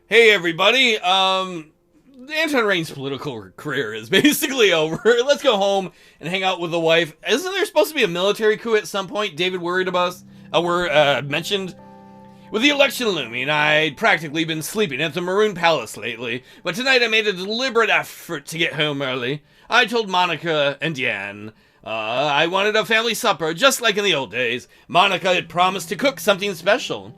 Hey everybody, Anton Rayne's political career is basically over. Let's go home and hang out with the wife. Isn't there supposed to be a military coup at some point? David worried about us. Mentioned. With the election looming, I'd practically been sleeping at the Maroon Palace lately, but tonight I made a deliberate effort to get home early. I told Monica and Diane I wanted a family supper, just like in the old days. Monica had promised to cook something special.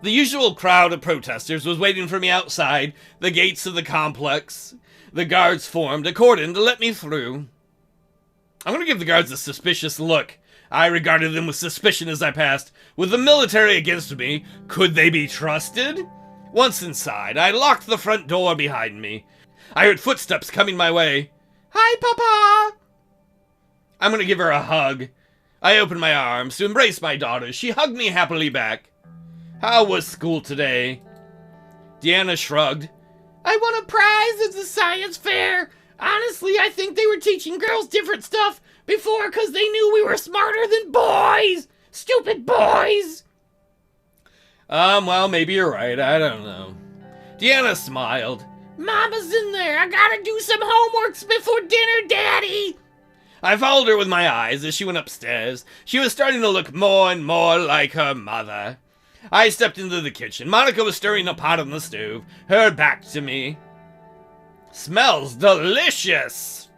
The usual crowd of protesters was waiting for me outside the gates of the complex. The guards formed a cordon to let me through. I'm going to give the guards a suspicious look. I regarded them with suspicion as I passed. With the military against me, could they be trusted? Once inside, I locked the front door behind me. I heard footsteps coming my way. Hi, Papa! I'm going to give her a hug. I opened my arms to embrace my daughter. She hugged me happily back. How was school today? Deanna shrugged. I won a prize at the science fair. Honestly, I think they were teaching girls different stuff before because they knew we were smarter than boys. Stupid boys. Well, maybe you're right. I don't know. Deanna smiled. Mama's in there. I gotta do some homeworks before dinner, Daddy. I followed her with my eyes as she went upstairs. She was starting to look more and more like her mother. I stepped into the kitchen. Monica was stirring a pot on the stove, her back to me. Smells delicious!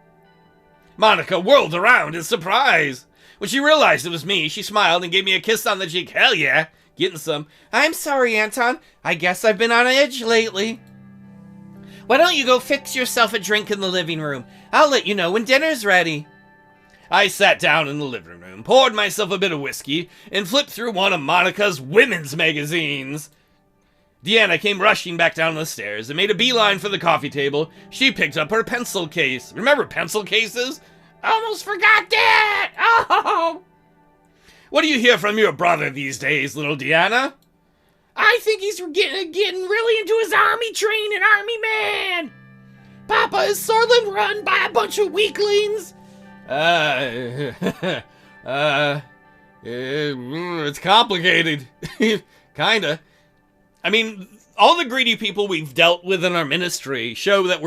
Monica whirled around in surprise. When she realized it was me, she smiled and gave me a kiss on the cheek. Hell yeah, getting some. I'm sorry, Anton. I guess I've been on edge lately. Why don't you go fix yourself a drink in the living room? I'll let you know when dinner's ready. I sat down in the living room, poured myself a bit of whiskey, and flipped through one of Monica's women's magazines. Deanna came rushing back down the stairs and made a beeline for the coffee table. She picked up her pencil case. Remember pencil cases? Almost forgot that! Oh! What do you hear from your brother these days, little Deanna? I think he's getting really into his army training, army man! Papa, is Sordland run by a bunch of weaklings? It's complicated. Kinda. I mean, all the greedy people we've dealt with in our ministry show that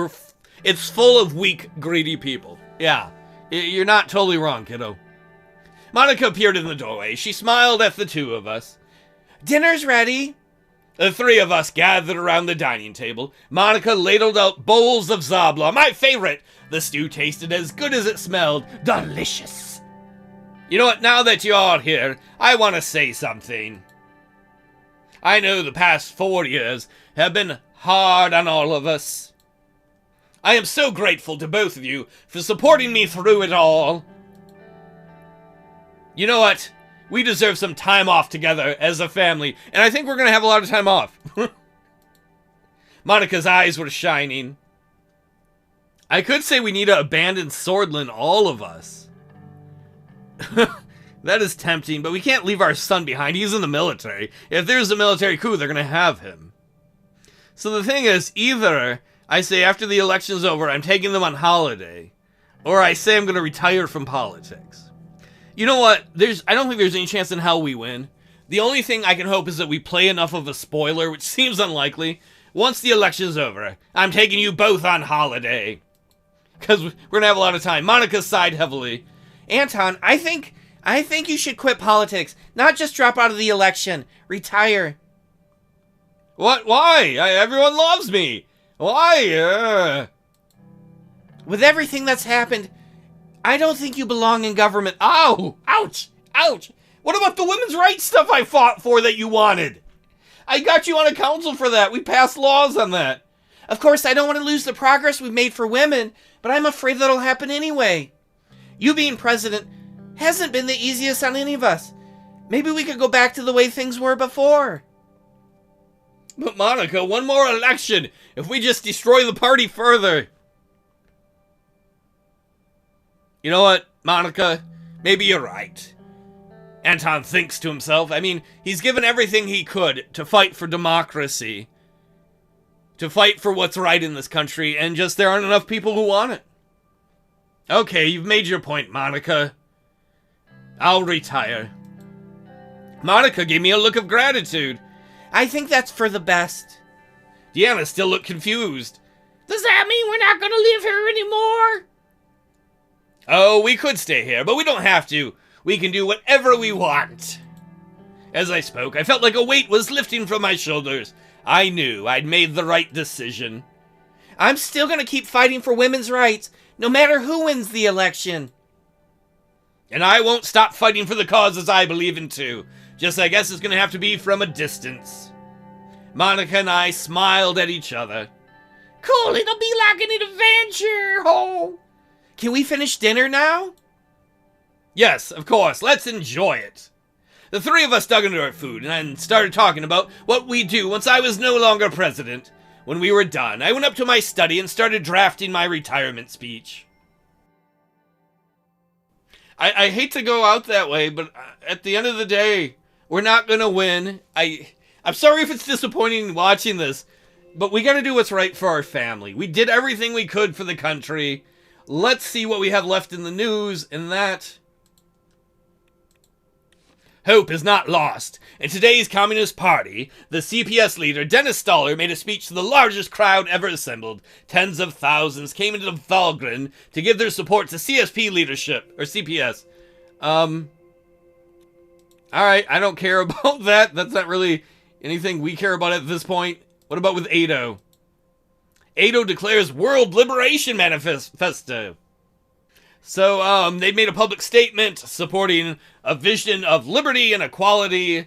it's full of weak, greedy people. Yeah, you're not totally wrong, kiddo. Monica appeared in the doorway. She smiled at the two of us. Dinner's ready. The three of us gathered around the dining table. Monica ladled out bowls of zabla, my favorite. The stew tasted as good as it smelled. Delicious. You know what? Now that you're all here, I want to say something. I know the past 4 years have been hard on all of us. I am so grateful to both of you for supporting me through it all. You know what? We deserve some time off together as a family, and I think we're going to have a lot of time off. Monica's eyes were shining. I could say we need to abandon Sordland, all of us. That is tempting, but we can't leave our son behind. He's in the military. If there's a military coup, they're going to have him. So the thing is, either I say after the election's over, I'm taking them on holiday, or I say I'm going to retire from politics. You know what? I don't think there's any chance in hell we win. The only thing I can hope is that we play enough of a spoiler, which seems unlikely. Once the election's over, I'm taking you both on holiday. Because we're going to have a lot of time. Monica sighed heavily. Anton, I think you should quit politics. Not just drop out of the election. Retire. What? Why? Everyone loves me. Why? With everything that's happened, I don't think you belong in government. Ow! Ouch! Ouch! What about the women's rights stuff I fought for that you wanted? I got you on a council for that. We passed laws on that. Of course, I don't want to lose the progress we've made for women, but I'm afraid that'll happen anyway. You being president hasn't been the easiest on any of us. Maybe we could go back to the way things were before. But Monica, one more election. If we just destroy the party further. You know what, Monica? Maybe you're right. Anton thinks to himself. I mean, he's given everything he could to fight for democracy. To fight for what's right in this country, and just there aren't enough people who want it. Okay, you've made your point, Monica. I'll retire. Monica gave me a look of gratitude. I think that's for the best. Deanna still looked confused. Does that mean we're not going to live here anymore? Oh, we could stay here, but we don't have to. We can do whatever we want. As I spoke, I felt like a weight was lifting from my shoulders. I knew I'd made the right decision. I'm still going to keep fighting for women's rights, no matter who wins the election. And I won't stop fighting for the causes I believe in too. Just I guess it's going to have to be from a distance. Monica and I smiled at each other. Cool, it'll be like an adventure. Oh. Can we finish dinner now? Yes, of course. Let's enjoy it. The three of us dug into our food and started talking about what we'd do once I was no longer president. When we were done, I went up to my study and started drafting my retirement speech. I hate to go out that way, but at the end of the day, we're not going to win. I'm sorry if it's disappointing watching this, but we got to do what's right for our family. We did everything we could for the country. Let's see what we have left in the news, and that... Hope is not lost. In today's Communist Party, the CPS leader, Dennis Stoller, made a speech to the largest crowd ever assembled. Tens of thousands came into Valgren to give their support to CSP leadership, or CPS. Alright, I don't care about that. That's not really anything we care about at this point. What about with Ado? Ado declares World Liberation Manifesto. So, they made a public statement supporting a vision of liberty and equality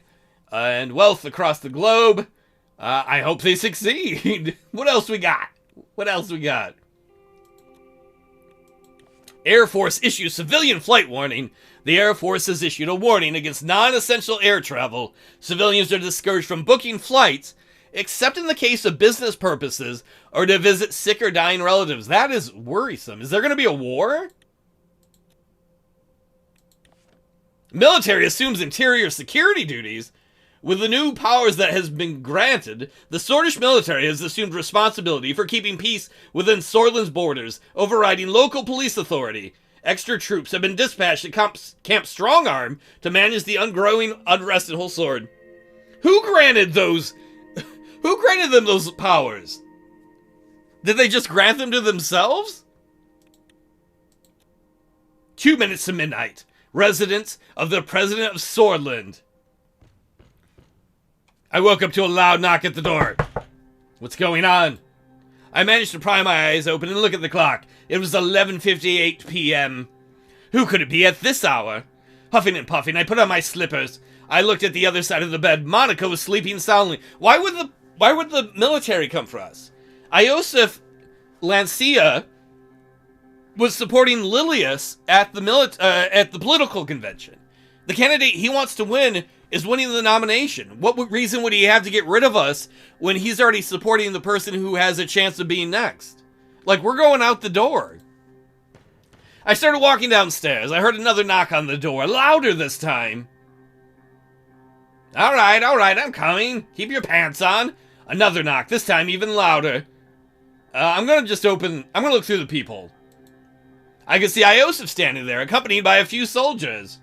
and wealth across the globe. I hope they succeed. What else we got? Air Force issues civilian flight warning. The Air Force has issued a warning against non-essential air travel. Civilians are discouraged from booking flights, except in the case of business purposes or to visit sick or dying relatives. That is worrisome. Is there going to be a war? Military assumes interior security duties. With the new powers that has been granted, the Swedish military has assumed responsibility for keeping peace within Sordland's borders, overriding local police authority. Extra troops have been dispatched at Camp Strongarm to manage the ongoing unrest in Holsord. Who granted them those powers? Did they just grant them to themselves? 2 minutes to midnight. Residence of the President of Sordland. I woke up to a loud knock at the door. What's going on? I managed to pry my eyes open and look at the clock. It was 11:58 p.m. Who could it be at this hour? Huffing and puffing, I put on my slippers. I looked at the other side of the bed. Monica was sleeping soundly. Why would the military come for us? Iosif Lancia was supporting Lilius at the political convention. The candidate he wants to win is winning the nomination. What reason would he have to get rid of us when he's already supporting the person who has a chance of being next? Like, we're going out the door. I started walking downstairs. I heard another knock on the door, louder this time. All right, I'm coming. Keep your pants on. Another knock, this time even louder. I'm gonna look through the people. I can see Iosif standing there, accompanied by a few soldiers.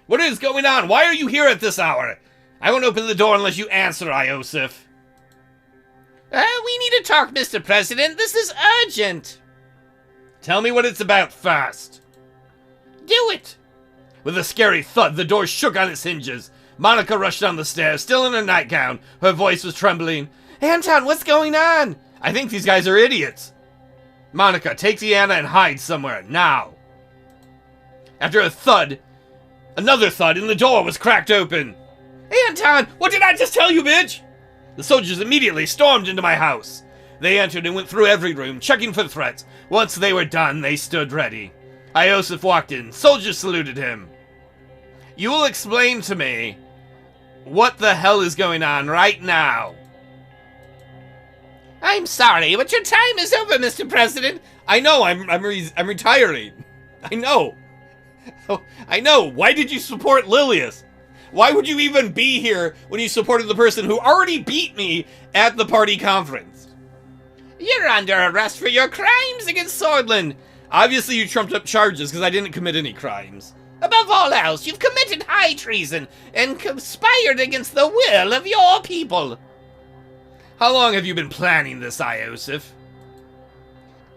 What is going on? Why are you here at this hour? I won't open the door unless you answer, Iosif. We need to talk, Mr. President. This is urgent. Tell me what it's about first. Do it. With a scary thud, the door shook on its hinges. Monica rushed down the stairs, still in her nightgown. Her voice was trembling. Anton, what's going on? I think these guys are idiots. Monica, take Deanna and hide somewhere, now. After a thud, another thud, and the door was cracked open. Anton, what did I just tell you, bitch? The soldiers immediately stormed into my house. They entered and went through every room, checking for threats. Once they were done, they stood ready. Iosif walked in. Soldiers saluted him. You will explain to me what the hell is going on right now. I'm sorry, but your time is over, Mr. President. I know, I'm retiring. I know. I know. Why did you support Lilius? Why would you even be here when you supported the person who already beat me at the party conference? You're under arrest for your crimes against Sordland. Obviously you trumped up charges because I didn't commit any crimes. Above all else, you've committed high treason and conspired against the will of your people. How long have you been planning this, Iosif?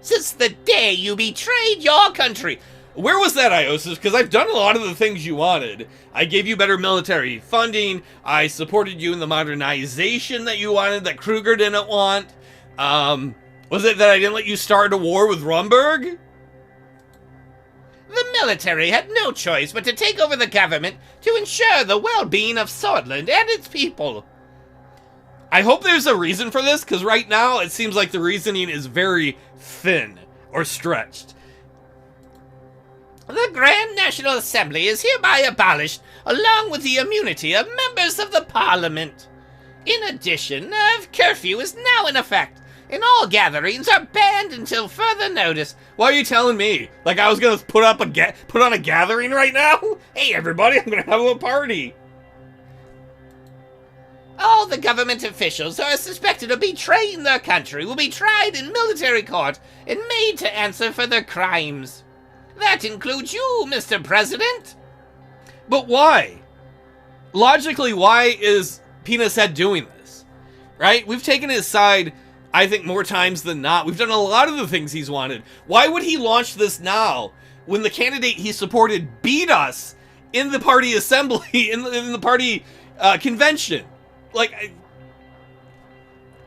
Since the day you betrayed your country. Where was that, Iosif? Because I've done a lot of the things you wanted. I gave you better military funding. I supported you in the modernization that you wanted that Kruger didn't want. Was it that I didn't let you start a war with Rumberg? The military had no choice but to take over the government to ensure the well-being of Sordland and its people. I hope there's a reason for this, because right now it seems like the reasoning is very thin or stretched. The Grand National Assembly is hereby abolished, along with the immunity of members of the Parliament. In addition, a curfew is now in effect, and all gatherings are banned until further notice. Why are you telling me? Like I was gonna put on a gathering right now? Hey everybody, I'm gonna have a party. All the government officials who are suspected of betraying their country will be tried in military court and made to answer for their crimes. That includes you, Mr. President. But why? Logically, why is Penis Head doing this? Right? We've taken his side, I think, more times than not. We've done a lot of the things he's wanted. Why would he launch this now when the candidate he supported beat us in the party assembly, in the party convention? Like,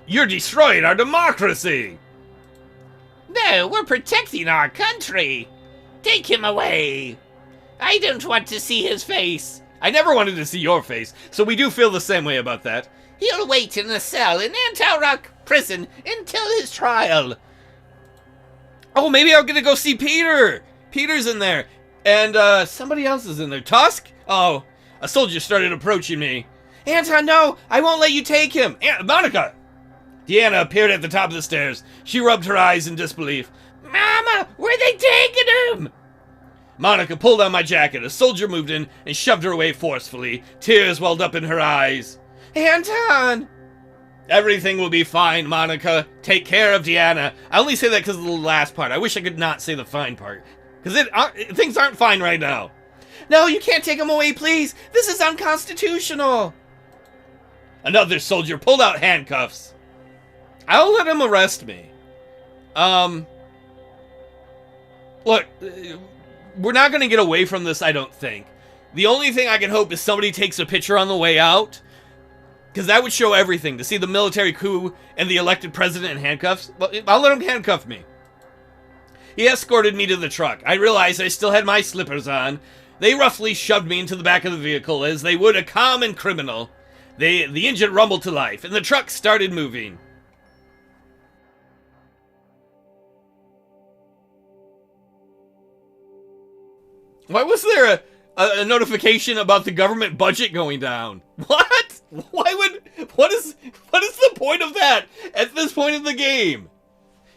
you're destroying our democracy. No, we're protecting our country. Take him away. I don't want to see his face. I never wanted to see your face, so we do feel the same way about that. He'll wait in a cell in Antel prison until his trial. Oh, maybe I'm gonna go see Peter. Peter's in there. And, somebody else is in there. Tusk? Oh, a soldier started approaching me. Anton, no, I won't let you take him. Monica! Deanna appeared at the top of the stairs. She rubbed her eyes in disbelief. Mama, where are they taking him? Monica pulled on my jacket. A soldier moved in and shoved her away forcefully. Tears welled up in her eyes. Anton! Everything will be fine, Monica. Take care of Deanna. I only say that because of the last part. I wish I could not say the fine part. Because things aren't fine right now. No, you can't take him away, please. This is unconstitutional. Another soldier pulled out handcuffs. I'll let him arrest me. Look, we're not going to get away from this, I don't think. The only thing I can hope is somebody takes a picture on the way out. Because that would show everything. To see the military coup and the elected president in handcuffs. Well, I'll let him handcuff me. He escorted me to the truck. I realized I still had my slippers on. They roughly shoved me into the back of the vehicle as they would a common criminal. The engine rumbled to life, and the truck started moving. Why was there a notification about the government budget going down? What? What is the point of that at this point of the game?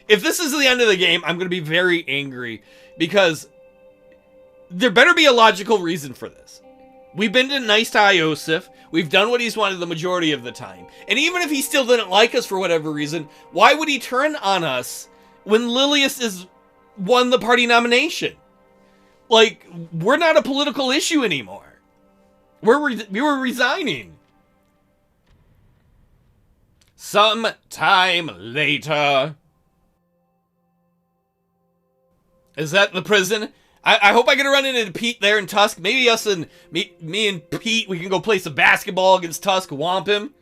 If this is the end of the game, I'm going to be very angry because there better be a logical reason for this. We've been nice to Iosif. We've done what he's wanted the majority of the time. And even if he still didn't like us for whatever reason, why would he turn on us when Lilius is won the party nomination? Like, we're not a political issue anymore. We were resigning. Sometime later. Is that the prison? I hope I get to run into Pete there in Tusk. Maybe us and me and Pete, we can go play some basketball against Tusk, whomp him.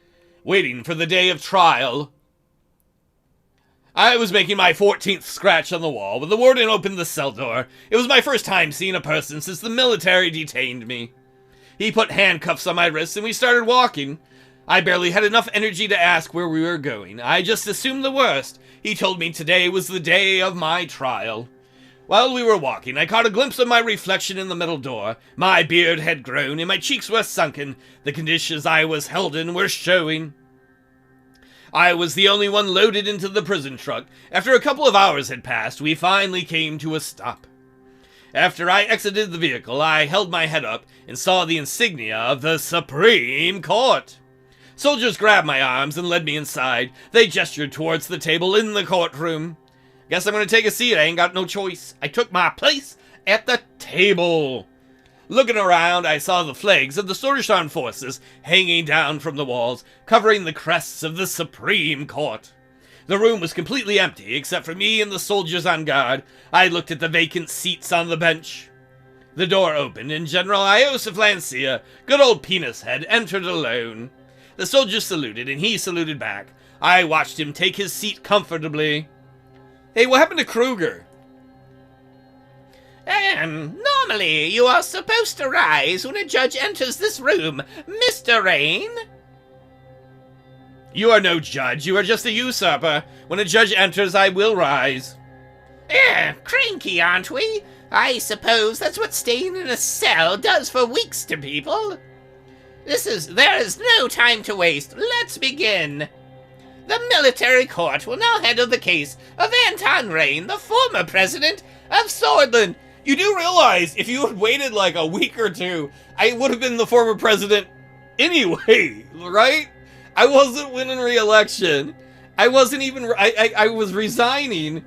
Waiting for the day of trial. I was making my 14th scratch on the wall when the warden opened the cell door. It was my first time seeing a person since the military detained me. He put handcuffs on my wrists and we started walking. I barely had enough energy to ask where we were going. I just assumed the worst. He told me today was the day of my trial. While we were walking, I caught a glimpse of my reflection in the middle door. My beard had grown and my cheeks were sunken. The conditions I was held in were showing. I was the only one loaded into the prison truck. After a couple of hours had passed, we finally came to a stop. After I exited the vehicle, I held my head up and saw the insignia of the Supreme Court. Soldiers grabbed my arms and led me inside. They gestured towards the table in the courtroom. Guess I'm gonna take a seat. I ain't got no choice. I took my place at the table. Looking around, I saw the flags of the Sordland forces hanging down from the walls, covering the crests of the Supreme Court. The room was completely empty, except for me and the soldiers on guard. I looked at the vacant seats on the bench. The door opened, and General Iosif Lancia, good old penis head, entered alone. The soldiers saluted, and he saluted back. I watched him take his seat comfortably. Hey, what happened to Kruger? Normally you are supposed to rise when a judge enters this room, Mr. Rayne. You are no judge, you are just a usurper. When a judge enters, I will rise. Cranky, aren't we? I suppose that's what staying in a cell does for weeks to people. There is no time to waste. Let's begin. The military court will now handle the case of Anton Rayne, the former president of Sordland. You do realize if you had waited like a week or two, I would have been the former president anyway, right? I wasn't winning re-election. I wasn't even, I was resigning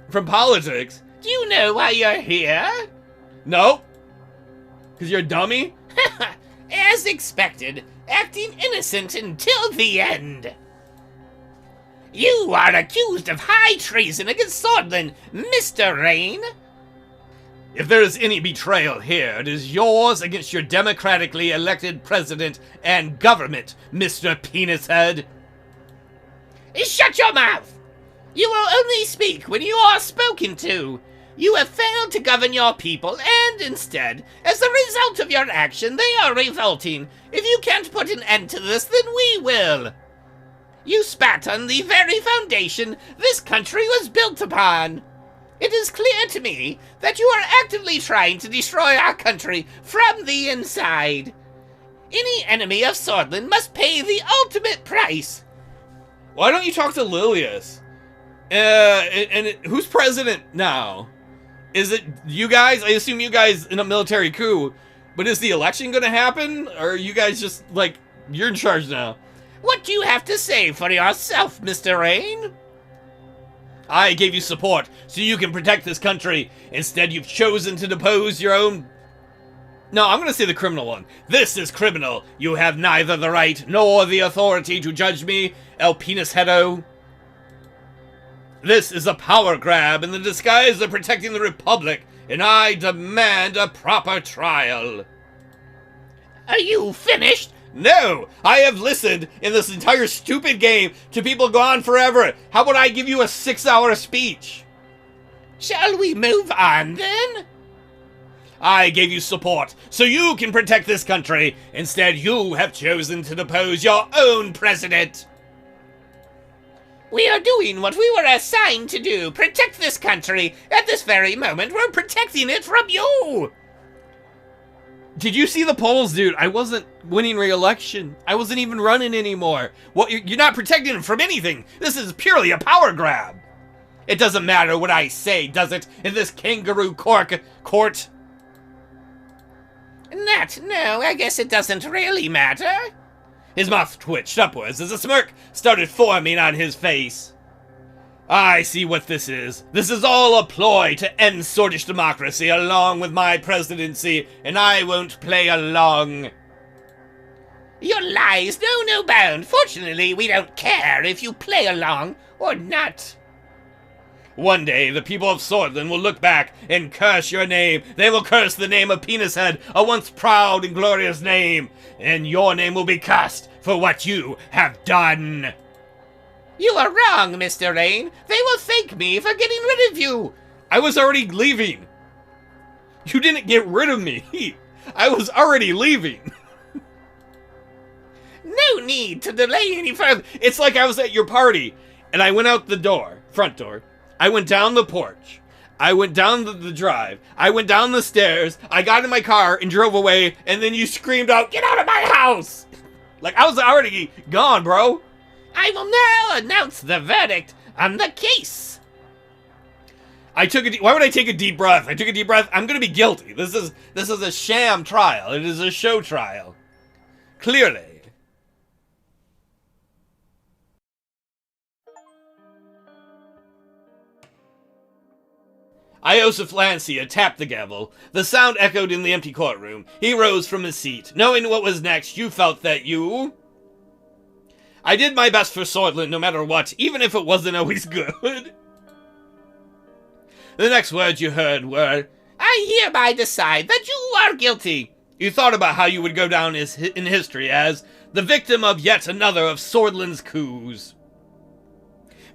from politics. Do you know why you're here? No. Because you're a dummy? As expected, acting innocent until the end. You are accused of high treason against Sordland, Mr. Rayne. If there is any betrayal here, it is yours against your democratically elected president and government, Mr. Penis Head. Shut your mouth! You will only speak when you are spoken to. You have failed to govern your people, and instead, as a result of your action, they are revolting. If you can't put an end to this, then we will. You spat on the very foundation this country was built upon. It is clear to me that you are actively trying to destroy our country from the inside. Any enemy of Sordland must pay the ultimate price. Why don't you talk to Lilius? And who's president now? Is it you guys? I assume you guys in a military coup. But is the election going to happen? Or are you guys just, like, you're in charge now? What do you have to say for yourself, Mr. Rayne? I gave you support so you can protect this country. Instead, you've chosen to depose your own... No, I'm going to say the criminal one. This is criminal. You have neither the right nor the authority to judge me, El Penis Heado. This is a power grab in the disguise of protecting the Republic, and I demand a proper trial. Are you finished? No! I have listened in this entire stupid game to people gone forever. How about I give you a 6-hour speech? Shall we move on, then? I gave you support so you can protect this country. Instead, you have chosen to depose your own president. We are doing what we were assigned to do. Protect this country. At this very moment, we're protecting it from you. Did you see the polls, dude? I wasn't winning re-election. I wasn't even running anymore. What? You're not protecting him from anything. This is purely a power grab. It doesn't matter what I say, does it? In this kangaroo court? No, I guess it doesn't really matter. His mouth twitched upwards as a smirk started forming on his face. I see what this is. This is all a ploy to end Sordish democracy along with my presidency, and I won't play along. Your lies know no bound. Fortunately, we don't care if you play along or not. One day, the people of Sordland will look back and curse your name. They will curse the name of Penis Head, a once proud and glorious name. And your name will be cursed for what you have done. You are wrong, Mr. Rayne. They will thank me for getting rid of you. I was already leaving. You didn't get rid of me. I was already leaving. No need to delay any further. It's like I was at your party, and I went out the door, front door. I went down the porch. I went down the drive. I went down the stairs. I got in my car and drove away, and then you screamed out, "Get out of my house!" Like, I was already gone, bro. I will now announce the verdict on the case. Why would I take a deep breath? I took a deep breath. I'm gonna be guilty. This is a sham trial. It is a show trial. Clearly. Iosif Lancia tapped the gavel. The sound echoed in the empty courtroom. He rose from his seat. Knowing what was next, you felt that you... I did my best for Sordland no matter what, even if it wasn't always good. The next words you heard were, I hereby decide that you are guilty. You thought about how you would go down in history as the victim of yet another of Sordland's coups.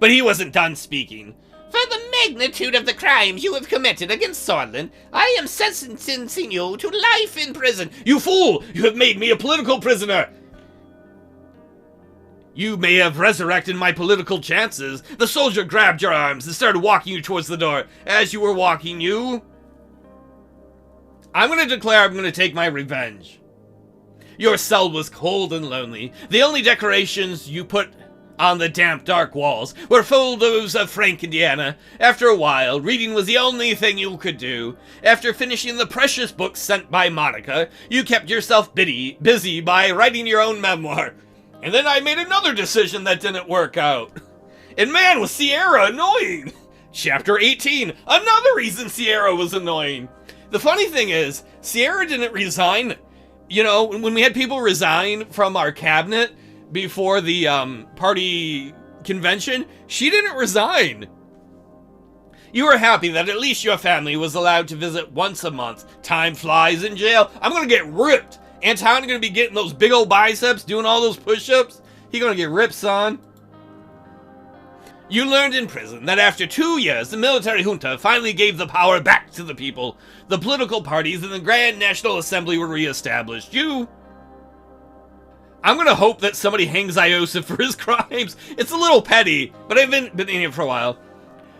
But he wasn't done speaking. For the magnitude of the crimes you have committed against Sordland, I am sentencing you to life in prison. You fool! You have made me a political prisoner! You may have resurrected my political chances. The soldier grabbed your arms and started walking you towards the door. As you were walking, I'm going to declare I'm going to take my revenge. Your cell was cold and lonely. The only decorations you put on the damp, dark walls were photos of Frank and Deanna. After a while, reading was the only thing you could do. After finishing the precious books sent by Monica, you kept yourself busy by writing your own memoir. And then I made another decision that didn't work out. And man, was Sierra annoying! Chapter 18, another reason Sierra was annoying. The funny thing is, Sierra didn't resign. You know, when we had people resign from our cabinet before the party convention, she didn't resign. You were happy that at least your family was allowed to visit once a month. Time flies in jail. I'm gonna get ripped. Anton gonna be getting those big old biceps, doing all those push-ups. He gonna get ripped, son. You learned in prison that after 2 years, the military junta finally gave the power back to the people. The political parties and the Grand National Assembly were reestablished. I'm gonna hope that somebody hangs Iosif for his crimes. It's a little petty, but I've been in here for a while.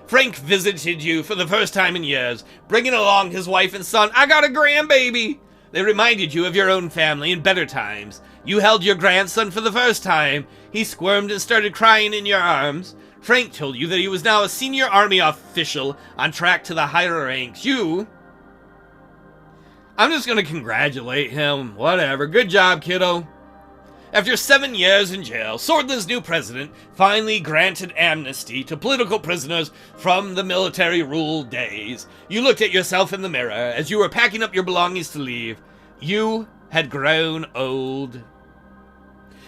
Frank visited you for the first time in years, bringing along his wife and son. I got a grandbaby! They reminded you of your own family in better times. You held your grandson for the first time. He squirmed and started crying in your arms. Frank told you that he was now a senior army official on track to the higher ranks. I'm just gonna congratulate him. Whatever. Good job, kiddo. After 7 years in jail, Sordland's new president finally granted amnesty to political prisoners from the military-ruled days. You looked at yourself in the mirror as you were packing up your belongings to leave. You had grown old.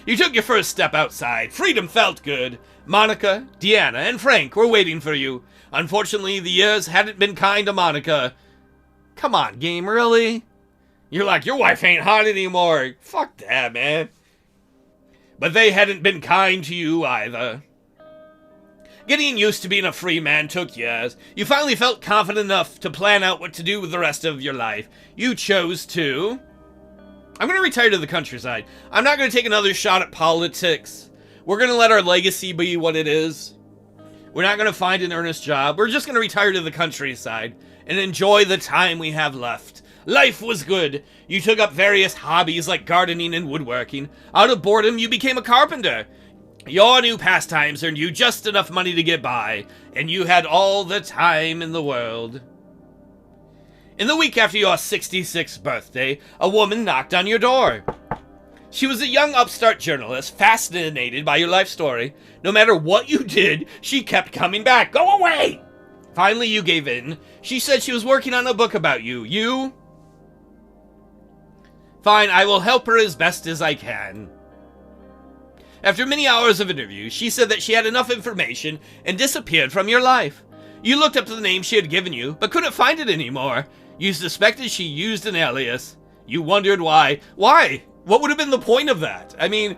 You took your first step outside. Freedom felt good. Monica, Deanna, and Frank were waiting for you. Unfortunately, the years hadn't been kind to Monica. Come on, game, really? You're like, your wife ain't hot anymore. Fuck that, man. But they hadn't been kind to you either. Getting used to being a free man took years. You finally felt confident enough to plan out what to do with the rest of your life. You chose to... I'm going to retire to the countryside. I'm not going to take another shot at politics. We're going to let our legacy be what it is. We're not going to find an earnest job. We're just going to retire to the countryside and enjoy the time we have left. Life was good. You took up various hobbies like gardening and woodworking. Out of boredom, you became a carpenter. Your new pastimes earned you just enough money to get by, and you had all the time in the world. In the week after your 66th birthday, a woman knocked on your door. She was a young upstart journalist, fascinated by your life story. No matter what you did, she kept coming back. Go away! Finally, you gave in. She said she was working on a book about you. Fine, I will help her as best as I can. After many hours of interviews, she said that she had enough information and disappeared from your life. You looked up the name she had given you, but couldn't find it anymore. You suspected she used an alias. You wondered why. Why? What would have been the point of that? I mean,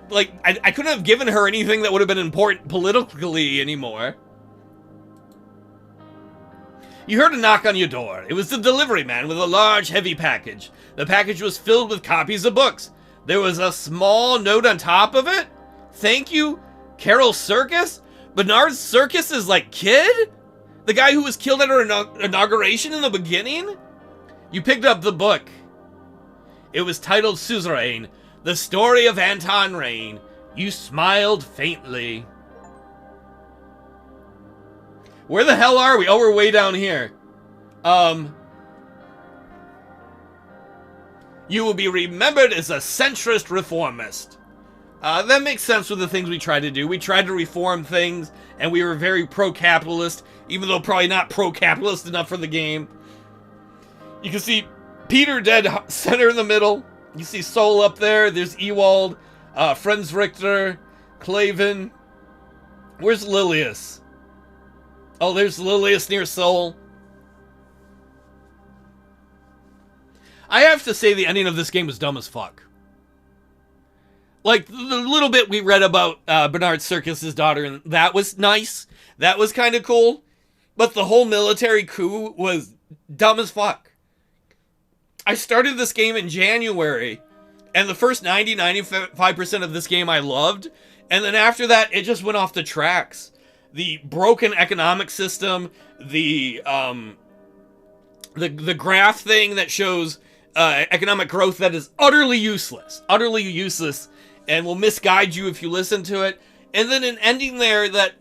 like, I couldn't have given her anything that would have been important politically anymore. You heard a knock on your door. It was the delivery man with a large, heavy package. The package was filled with copies of books. There was a small note on top of it. Thank you, Carol Circus? Bernard Circus's, like, kid? The guy who was killed at her inauguration in the beginning? You picked up the book. It was titled Suzerain, The Story of Anton Rayne. You smiled faintly. Where the hell are we? Oh, we're way down here. You will be remembered as a centrist reformist. That makes sense with the things we tried to do. We tried to reform things, and we were very pro-capitalist, even though probably not pro-capitalist enough for the game. You can see Peter dead center in the middle. You see Sol up there. There's Ewald, Franz Richter, Claven. Where's Lilius? Oh, there's Lilius near Sol. I have to say the ending of this game was dumb as fuck. Like, the little bit we read about Bernard Circus's daughter, and that was nice. That was kind of cool. But the whole military coup was dumb as fuck. I started this game in January, and the first 95% of this game I loved. And then after that, it just went off the tracks. The broken economic system, the graph thing that shows economic growth that is utterly useless, and will misguide you if you listen to it. And then an ending there that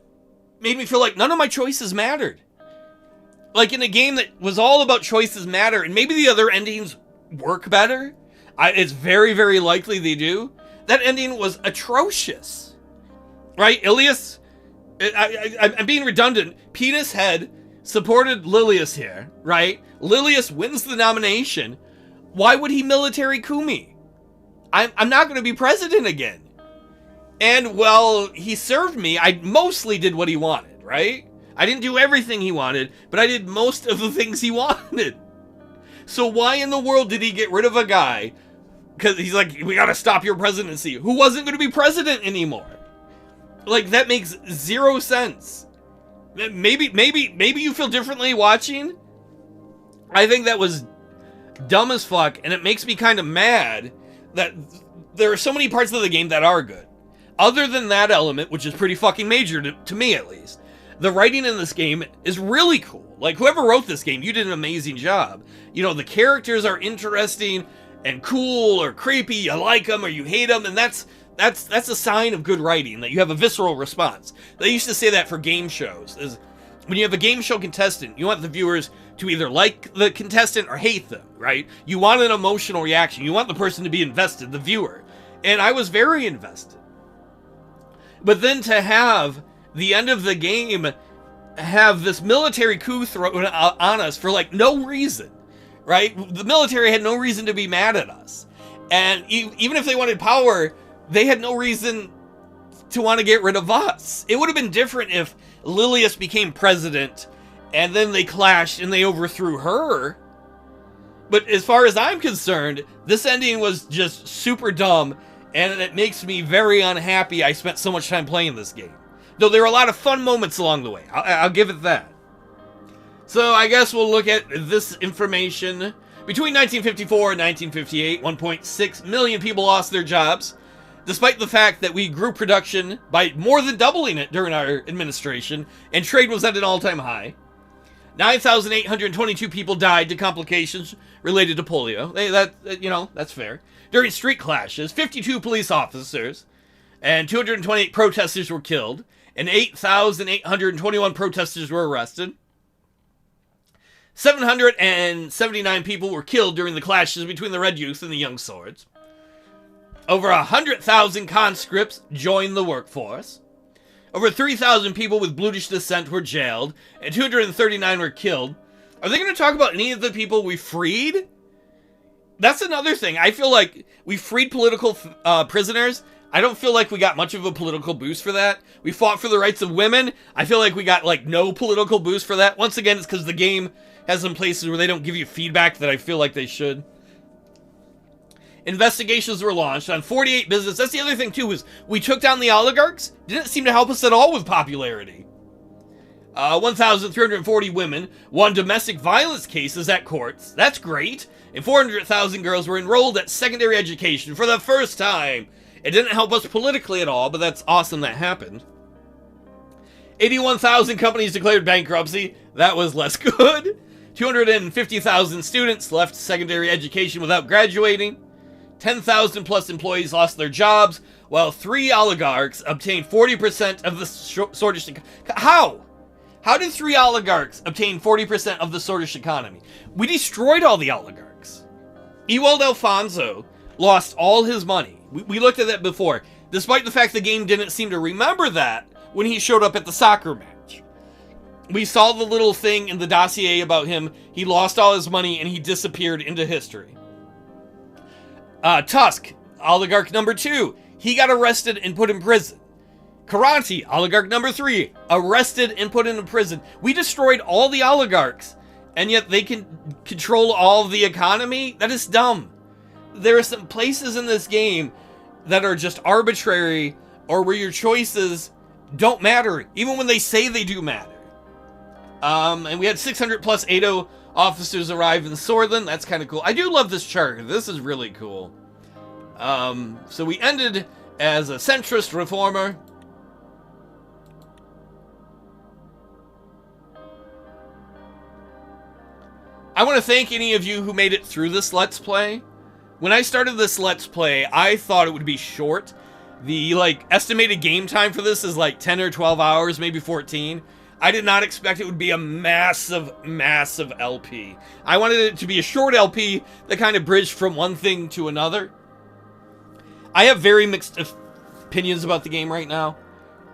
made me feel like none of my choices mattered. Like in a game that was all about choices matter, and maybe the other endings work better. It's very, very likely they do. That ending was atrocious. Right? Ilias, I'm being redundant. Penis Head supported Lilius here, right? Lilius wins the nomination. Why would he military coup me? I'm not going to be president again. And, well, he served me. I mostly did what he wanted, right? I didn't do everything he wanted, but I did most of the things he wanted. So why in the world did he get rid of a guy? Because he's like, we got to stop your presidency. Who wasn't going to be president anymore? Like, that makes zero sense. Maybe you feel differently watching. I think that was dumb as fuck, and it makes me kind of mad that there are so many parts of the game that are good. Other than that element, which is pretty fucking major to me at least, the writing in this game is really cool. Like, whoever wrote this game, you did an amazing job. You know, the characters are interesting and cool or creepy, you like them or you hate them, and that's a sign of good writing, that you have a visceral response. They used to say that for game shows. Is when you have a game show contestant, you want the viewers to either like the contestant or hate them, right? You want an emotional reaction. You want the person to be invested, the viewer. And I was very invested. But then to have the end of the game have this military coup thrown on us for like no reason, right? The military had no reason to be mad at us. And even if they wanted power, they had no reason to want to get rid of us. It would have been different if Lilius became president and then they clashed and they overthrew her. But as far as I'm concerned, this ending was just super dumb, and it makes me very unhappy I spent so much time playing this game. Though there were a lot of fun moments along the way. I'll give it that. So I guess we'll look at this information. Between 1954 and 1958, 1.6 million people lost their jobs, despite the fact that we grew production by more than doubling it during our administration, and trade was at an all-time high. 9,822 people died to complications related to polio. That's fair. During street clashes, 52 police officers and 228 protesters were killed, and 8,821 protesters were arrested. 779 people were killed during the clashes between the Red Youth and the Young Swords. Over 100,000 conscripts joined the workforce. Over 3,000 people with British descent were jailed, and 239 were killed. Are they going to talk about any of the people we freed? That's another thing. I feel like we freed political prisoners. I don't feel like we got much of a political boost for that. We fought for the rights of women. I feel like we got, like, no political boost for that. Once again, it's because the game has some places where they don't give you feedback that I feel like they should. Investigations were launched on 48 businesses. That's the other thing, too, is we took down the oligarchs. Didn't seem to help us at all with popularity. 1,340 women won domestic violence cases at courts. That's great. And 400,000 girls were enrolled at secondary education for the first time. It didn't help us politically at all, but that's awesome that happened. 81,000 companies declared bankruptcy. That was less good. 250,000 students left secondary education without graduating. 10,000 plus employees lost their jobs, while 3 oligarchs obtained 40% of the Swordlish economy. How? How did 3 oligarchs obtain 40% of the Swordlish economy? We destroyed all the oligarchs. Ewald Alfonso lost all his money. We looked at that before. despite the fact the game didn't seem to remember that when he showed up at the soccer match. We saw the little thing in the dossier about him. He lost all his money and he disappeared into history. Tusk, oligarch number 2, he got arrested and put in prison. Karanti, oligarch number 3, arrested and put into prison. We destroyed all the oligarchs, and yet they can control all of the economy? That is dumb. There are some places in this game that are just arbitrary, or where your choices don't matter, even when they say they do matter. And we had 600 plus ADO officers arrive in Sordland. That's kind of cool. I do love this chart. This is really cool. So we ended as a centrist reformer. I want to thank any of you who made it through this Let's Play. When I started this Let's Play, I thought it would be short. The, estimated game time for this is 10 or 12 hours, maybe 14. I did not expect it would be a massive, massive LP. I wanted it to be a short LP that kind of bridged from one thing to another. I have very mixed opinions about the game right now.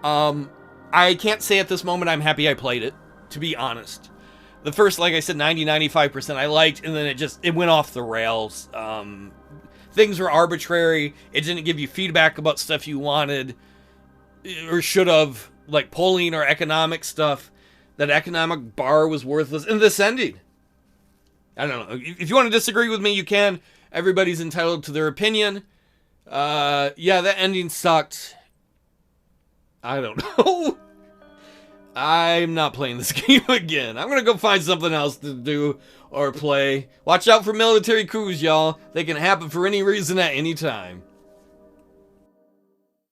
I can't say at this moment I'm happy I played it, to be honest. The first, like I said, 90-95% I liked, and then it went off the rails. Things were arbitrary. It didn't give you feedback about stuff you wanted or should have, like polling or economic stuff. That economic bar was worthless. And this ending, I don't know. If you want to disagree with me, you can. Everybody's entitled to their opinion. Yeah, that ending sucked. I don't know. I'm not playing this game again. I'm going to go find something else to do or play. Watch out for military coups, y'all. They can happen for any reason at any time.